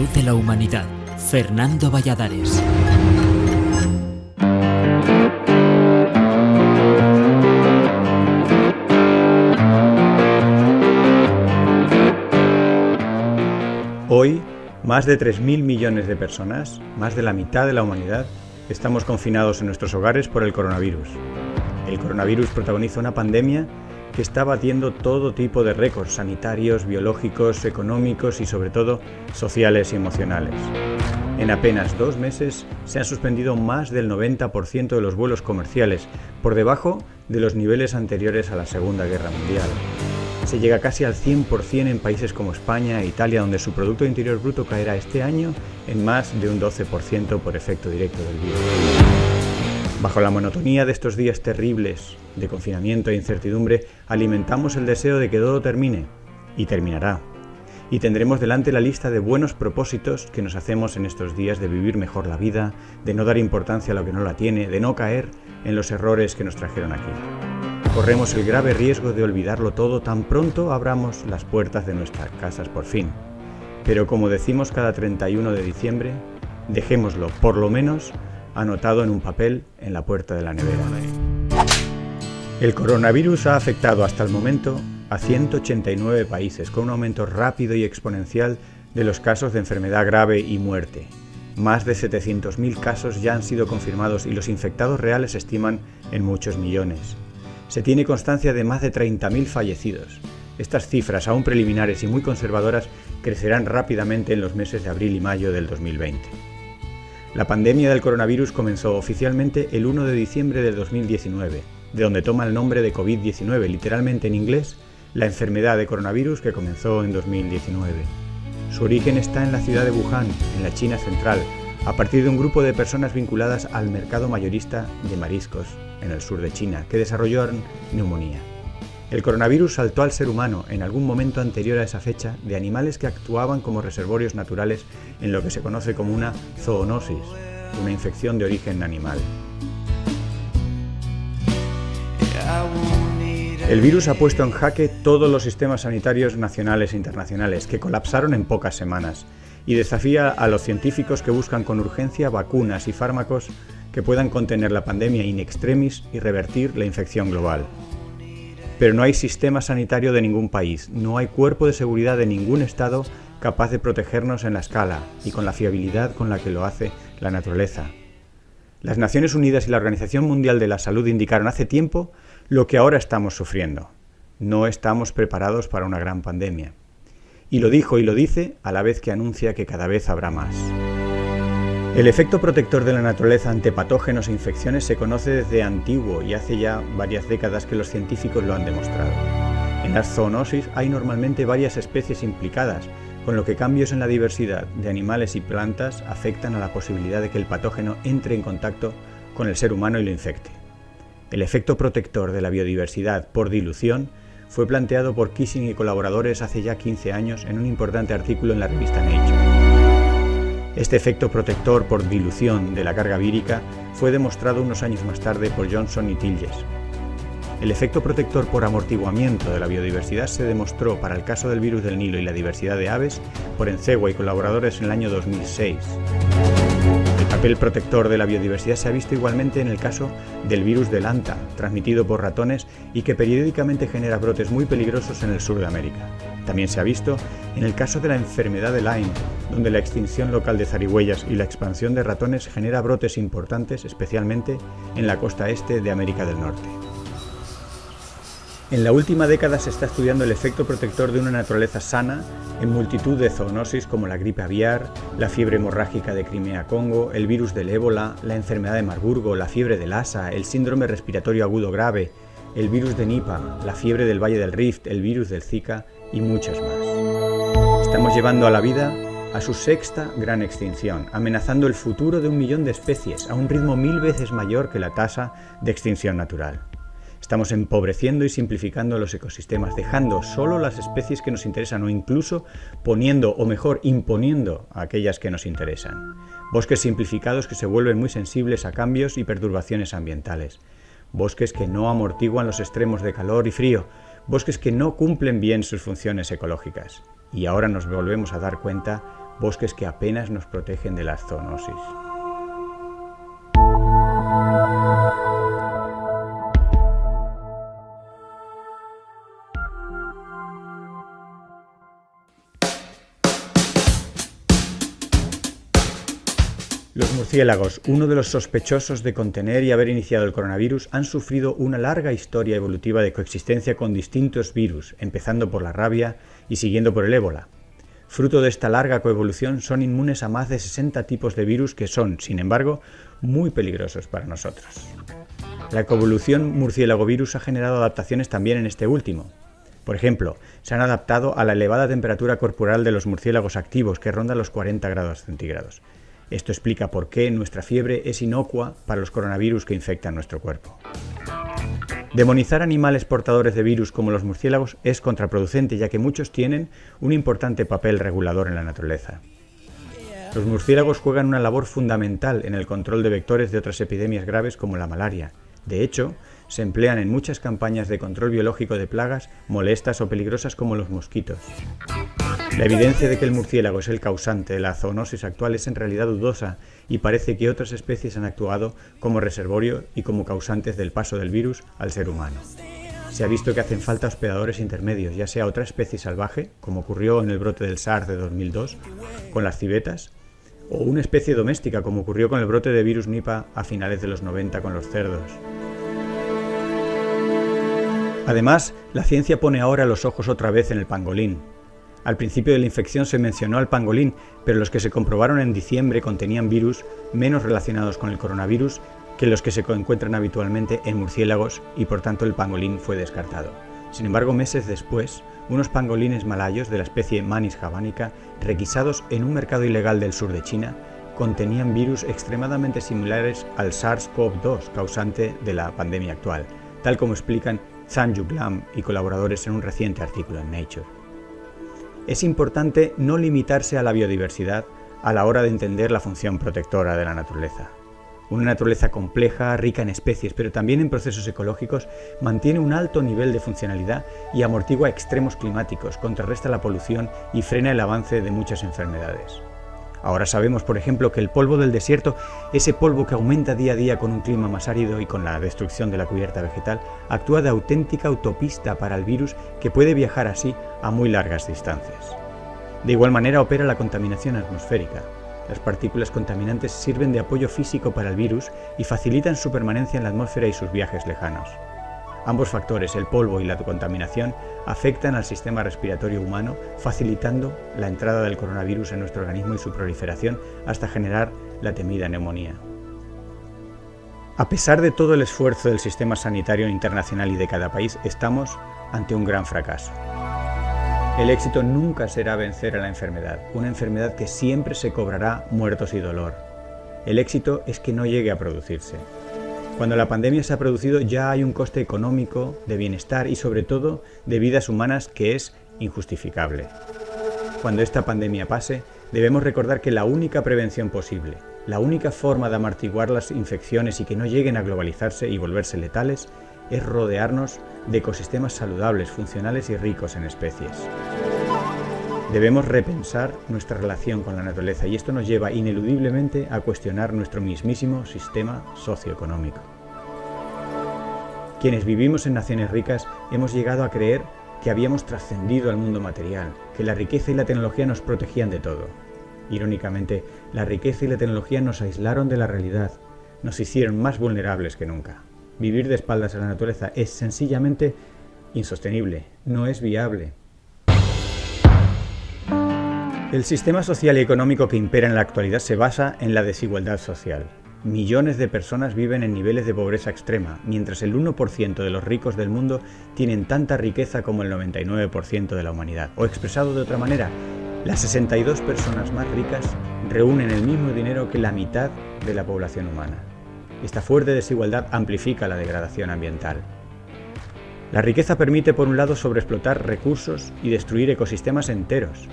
salud de la humanidad. Fernando Valladares. Hoy, más de 3.000 millones de personas, más de la mitad de la humanidad, estamos confinados en nuestros hogares por el coronavirus. El coronavirus protagoniza una pandemia que está batiendo todo tipo de récords sanitarios, biológicos, económicos y sobre todo sociales y emocionales. En apenas 2 meses se han suspendido más del 90% de los vuelos comerciales, por debajo de los niveles anteriores a la Segunda Guerra Mundial. Se llega casi al 100% en países como España e Italia, donde su Producto Interior Bruto caerá este año en más de un 12% por efecto directo del virus. Bajo la monotonía de estos días terribles de confinamiento e incertidumbre, alimentamos el deseo de que todo termine, y terminará. Y tendremos delante la lista de buenos propósitos que nos hacemos en estos días de vivir mejor la vida, de no dar importancia a lo que no la tiene, de no caer en los errores que nos trajeron aquí. Corremos el grave riesgo de olvidarlo todo tan pronto abramos las puertas de nuestras casas por fin. Pero como decimos cada 31 de diciembre, dejémoslo, por lo menos, anotado en un papel en la puerta de la nevera. El coronavirus ha afectado hasta el momento a 189 países, con un aumento rápido y exponencial de los casos de enfermedad grave y muerte. Más de 700.000 casos ya han sido confirmados y los infectados reales se estiman en muchos millones. Se tiene constancia de más de 30.000 fallecidos. Estas cifras, aún preliminares y muy conservadoras, crecerán rápidamente en los meses de abril y mayo del 2020. La pandemia del coronavirus comenzó oficialmente el 1 de diciembre de 2019, de donde toma el nombre de COVID-19, literalmente en inglés, la enfermedad de coronavirus que comenzó en 2019. Su origen está en la ciudad de Wuhan, en la China central, a partir de un grupo de personas vinculadas al mercado mayorista de mariscos en el sur de China, que desarrollaron neumonía. El coronavirus saltó al ser humano en algún momento anterior a esa fecha de animales que actuaban como reservorios naturales en lo que se conoce como una zoonosis, una infección de origen animal. El virus ha puesto en jaque todos los sistemas sanitarios nacionales e internacionales, que colapsaron en pocas semanas, y desafía a los científicos que buscan con urgencia vacunas y fármacos que puedan contener la pandemia in extremis y revertir la infección global. Pero no hay sistema sanitario de ningún país, no hay cuerpo de seguridad de ningún estado capaz de protegernos en la escala y con la fiabilidad con la que lo hace la naturaleza. Las Naciones Unidas y la Organización Mundial de la Salud indicaron hace tiempo lo que ahora estamos sufriendo. No estamos preparados para una gran pandemia. Y lo dijo y lo dice a la vez que anuncia que cada vez habrá más. El efecto protector de la naturaleza ante patógenos e infecciones se conoce desde antiguo y hace ya varias décadas que los científicos lo han demostrado. En las zoonosis hay normalmente varias especies implicadas, con lo que cambios en la diversidad de animales y plantas afectan a la posibilidad de que el patógeno entre en contacto con el ser humano y lo infecte. El efecto protector de la biodiversidad por dilución fue planteado por Kissing y colaboradores hace ya 15 años en un importante artículo en la revista Nature. Este efecto protector por dilución de la carga vírica fue demostrado unos años más tarde por Johnson y Tilges. El efecto protector por amortiguamiento de la biodiversidad se demostró para el caso del virus del Nilo y la diversidad de aves por Encegua y colaboradores en el año 2006. El papel protector de la biodiversidad se ha visto igualmente en el caso del virus del Hanta, transmitido por ratones y que periódicamente genera brotes muy peligrosos en el sur de América. También se ha visto en el caso de la enfermedad de Lyme, donde la extinción local de zarigüeyas y la expansión de ratones genera brotes importantes, especialmente en la costa este de América del Norte. En la última década se está estudiando el efecto protector de una naturaleza sana en multitud de zoonosis como la gripe aviar, la fiebre hemorrágica de Crimea-Congo, el virus del ébola, la enfermedad de Marburgo, la fiebre de Lassa, el síndrome respiratorio agudo grave, el virus de Nipah, la fiebre del Valle del Rift, el virus del Zika y muchos más. Estamos llevando a la vida a su sexta gran extinción, amenazando el futuro de 1 millón de especies a un ritmo 1000 veces mayor que la tasa de extinción natural. Estamos empobreciendo y simplificando los ecosistemas, dejando solo las especies que nos interesan o incluso poniendo, o mejor, imponiendo a aquellas que nos interesan. Bosques simplificados que se vuelven muy sensibles a cambios y perturbaciones ambientales. Bosques que no amortiguan los extremos de calor y frío. Bosques que no cumplen bien sus funciones ecológicas. Y ahora nos volvemos a dar cuenta bosques que apenas nos protegen de las zoonosis. Los murciélagos, uno de los sospechosos de contener y haber iniciado el coronavirus, han sufrido una larga historia evolutiva de coexistencia con distintos virus, empezando por la rabia y siguiendo por el ébola. Fruto de esta larga coevolución, son inmunes a más de 60 tipos de virus que son, sin embargo, muy peligrosos para nosotros. La coevolución murciélago-virus ha generado adaptaciones también en este último. Por ejemplo, se han adaptado a la elevada temperatura corporal de los murciélagos activos, que ronda los 40 grados centígrados. Esto explica por qué nuestra fiebre es inocua para los coronavirus que infectan nuestro cuerpo. Demonizar animales portadores de virus como los murciélagos es contraproducente, ya que muchos tienen un importante papel regulador en la naturaleza. Los murciélagos juegan una labor fundamental en el control de vectores de otras epidemias graves como la malaria. De hecho, se emplean en muchas campañas de control biológico de plagas molestas o peligrosas como los mosquitos. La evidencia de que el murciélago es el causante de la zoonosis actual es en realidad dudosa y parece que otras especies han actuado como reservorio y como causantes del paso del virus al ser humano. Se ha visto que hacen falta hospedadores intermedios, ya sea otra especie salvaje, como ocurrió en el brote del SARS de 2002 con las civetas, o una especie doméstica, como ocurrió con el brote de virus Nipah a finales de los 90 con los cerdos. Además, la ciencia pone ahora los ojos otra vez en el pangolín. Al principio de la infección se mencionó al pangolín, pero los que se comprobaron en diciembre contenían virus menos relacionados con el coronavirus que los que se encuentran habitualmente en murciélagos y por tanto el pangolín fue descartado. Sin embargo, meses después, unos pangolines malayos de la especie Manis javanica, requisados en un mercado ilegal del sur de China, contenían virus extremadamente similares al SARS-CoV-2, causante de la pandemia actual, tal como explican Zhang Yuqian y colaboradores en un reciente artículo en Nature. Es importante no limitarse a la biodiversidad a la hora de entender la función protectora de la naturaleza. Una naturaleza compleja, rica en especies, pero también en procesos ecológicos, mantiene un alto nivel de funcionalidad y amortigua extremos climáticos, contrarresta la polución y frena el avance de muchas enfermedades. Ahora sabemos, por ejemplo, que el polvo del desierto, ese polvo que aumenta día a día con un clima más árido y con la destrucción de la cubierta vegetal, actúa de auténtica autopista para el virus que puede viajar así a muy largas distancias. De igual manera opera la contaminación atmosférica. Las partículas contaminantes sirven de apoyo físico para el virus y facilitan su permanencia en la atmósfera y sus viajes lejanos. Ambos factores, el polvo y la contaminación, afectan al sistema respiratorio humano, facilitando la entrada del coronavirus en nuestro organismo y su proliferación hasta generar la temida neumonía. A pesar de todo el esfuerzo del sistema sanitario internacional y de cada país, estamos ante un gran fracaso. El éxito nunca será vencer a la enfermedad, una enfermedad que siempre se cobrará muertos y dolor. El éxito es que no llegue a producirse. Cuando la pandemia se ha producido ya hay un coste económico, de bienestar y sobre todo de vidas humanas que es injustificable. Cuando esta pandemia pase, debemos recordar que la única prevención posible, la única forma de amortiguar las infecciones y que no lleguen a globalizarse y volverse letales, es rodearnos de ecosistemas saludables, funcionales y ricos en especies. Debemos repensar nuestra relación con la naturaleza y esto nos lleva ineludiblemente a cuestionar nuestro mismísimo sistema socioeconómico. Quienes vivimos en naciones ricas hemos llegado a creer que habíamos trascendido al mundo material, que la riqueza y la tecnología nos protegían de todo. Irónicamente, la riqueza y la tecnología nos aislaron de la realidad, nos hicieron más vulnerables que nunca. Vivir de espaldas a la naturaleza es sencillamente insostenible, no es viable. El sistema social y económico que impera en la actualidad se basa en la desigualdad social. Millones de personas viven en niveles de pobreza extrema, mientras el 1% de los ricos del mundo tienen tanta riqueza como el 99% de la humanidad. O expresado de otra manera, las 62 personas más ricas reúnen el mismo dinero que la mitad de la población humana. Esta fuerte desigualdad amplifica la degradación ambiental. La riqueza permite, por un lado, sobreexplotar recursos y destruir ecosistemas enteros.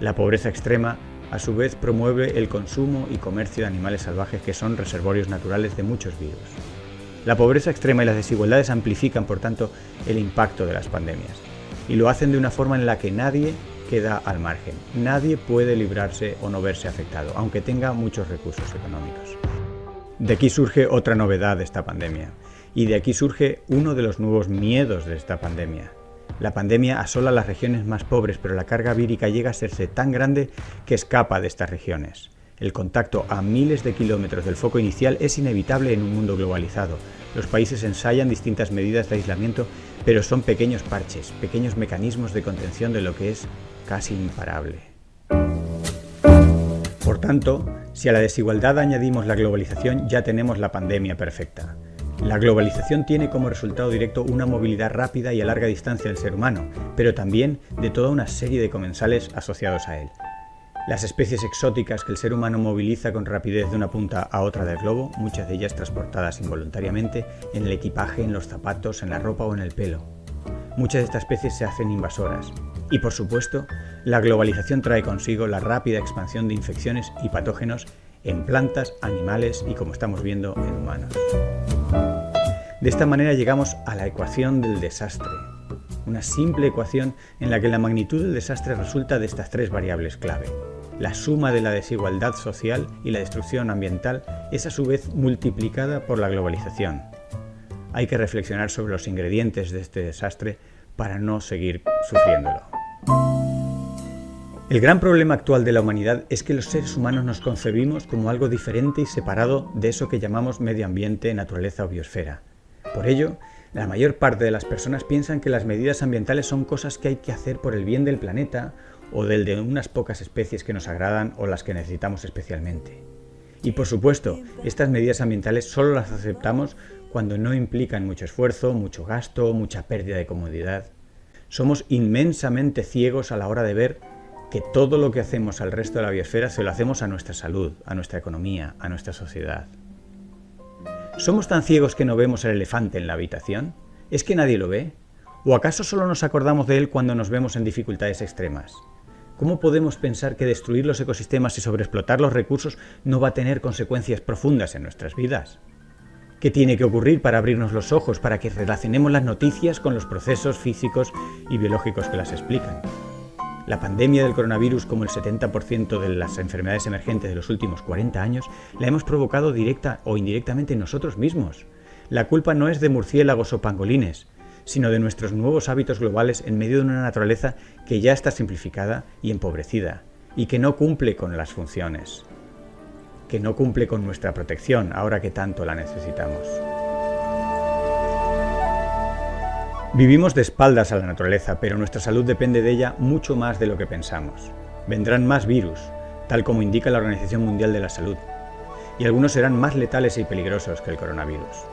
La pobreza extrema, a su vez, promueve el consumo y comercio de animales salvajes que son reservorios naturales de muchos virus. La pobreza extrema y las desigualdades amplifican, por tanto, el impacto de las pandemias, y lo hacen de una forma en la que nadie queda al margen. Nadie puede librarse o no verse afectado, aunque tenga muchos recursos económicos. De aquí surge otra novedad de esta pandemia. Y de aquí surge uno de los nuevos miedos de esta pandemia. La pandemia asola las regiones más pobres, pero la carga vírica llega a serse tan grande que escapa de estas regiones. El contacto a miles de kilómetros del foco inicial es inevitable en un mundo globalizado. Los países ensayan distintas medidas de aislamiento, pero son pequeños parches, pequeños mecanismos de contención de lo que es casi imparable. Por tanto, si a la desigualdad añadimos la globalización, ya tenemos la pandemia perfecta. La globalización tiene como resultado directo una movilidad rápida y a larga distancia del ser humano, pero también de toda una serie de comensales asociados a él. Las especies exóticas que el ser humano moviliza con rapidez de una punta a otra del globo, muchas de ellas transportadas involuntariamente en el equipaje, en los zapatos, en la ropa o en el pelo. Muchas de estas especies se hacen invasoras. Y por supuesto, la globalización trae consigo la rápida expansión de infecciones y patógenos en plantas, animales y, como estamos viendo, en humanos. De esta manera llegamos a la ecuación del desastre, una simple ecuación en la que la magnitud del desastre resulta de estas tres variables clave. La suma de la desigualdad social y la destrucción ambiental es a su vez multiplicada por la globalización. Hay que reflexionar sobre los ingredientes de este desastre para no seguir sufriéndolo. El gran problema actual de la humanidad es que los seres humanos nos concebimos como algo diferente y separado de eso que llamamos medio ambiente, naturaleza o biosfera. Por ello, la mayor parte de las personas piensan que las medidas ambientales son cosas que hay que hacer por el bien del planeta o del de unas pocas especies que nos agradan o las que necesitamos especialmente. Y por supuesto, estas medidas ambientales solo las aceptamos cuando no implican mucho esfuerzo, mucho gasto, mucha pérdida de comodidad. Somos inmensamente ciegos a la hora de ver que todo lo que hacemos al resto de la biosfera se lo hacemos a nuestra salud, a nuestra economía, a nuestra sociedad. ¿Somos tan ciegos que no vemos el elefante en la habitación? ¿Es que nadie lo ve? ¿O acaso solo nos acordamos de él cuando nos vemos en dificultades extremas? ¿Cómo podemos pensar que destruir los ecosistemas y sobreexplotar los recursos no va a tener consecuencias profundas en nuestras vidas? ¿Qué tiene que ocurrir para abrirnos los ojos, para que relacionemos las noticias con los procesos físicos y biológicos que las explican? La pandemia del coronavirus, como el 70% de las enfermedades emergentes de los últimos 40 años, la hemos provocado directa o indirectamente nosotros mismos. La culpa no es de murciélagos o pangolines, sino de nuestros nuevos hábitos globales en medio de una naturaleza que ya está simplificada y empobrecida, y que no cumple con las funciones, que no cumple con nuestra protección ahora que tanto la necesitamos. Vivimos de espaldas a la naturaleza, pero nuestra salud depende de ella mucho más de lo que pensamos. Vendrán más virus, tal como indica la Organización Mundial de la Salud, y algunos serán más letales y peligrosos que el coronavirus.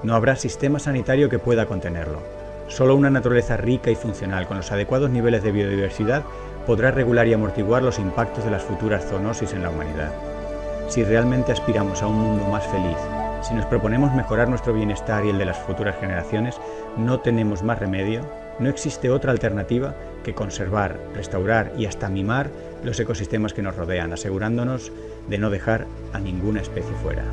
No habrá sistema sanitario que pueda contenerlo. Solo una naturaleza rica y funcional, con los adecuados niveles de biodiversidad, podrá regular y amortiguar los impactos de las futuras zoonosis en la humanidad. Si realmente aspiramos a un mundo más feliz, si nos proponemos mejorar nuestro bienestar y el de las futuras generaciones, no tenemos más remedio, no existe otra alternativa que conservar, restaurar y hasta mimar los ecosistemas que nos rodean, asegurándonos de no dejar a ninguna especie fuera.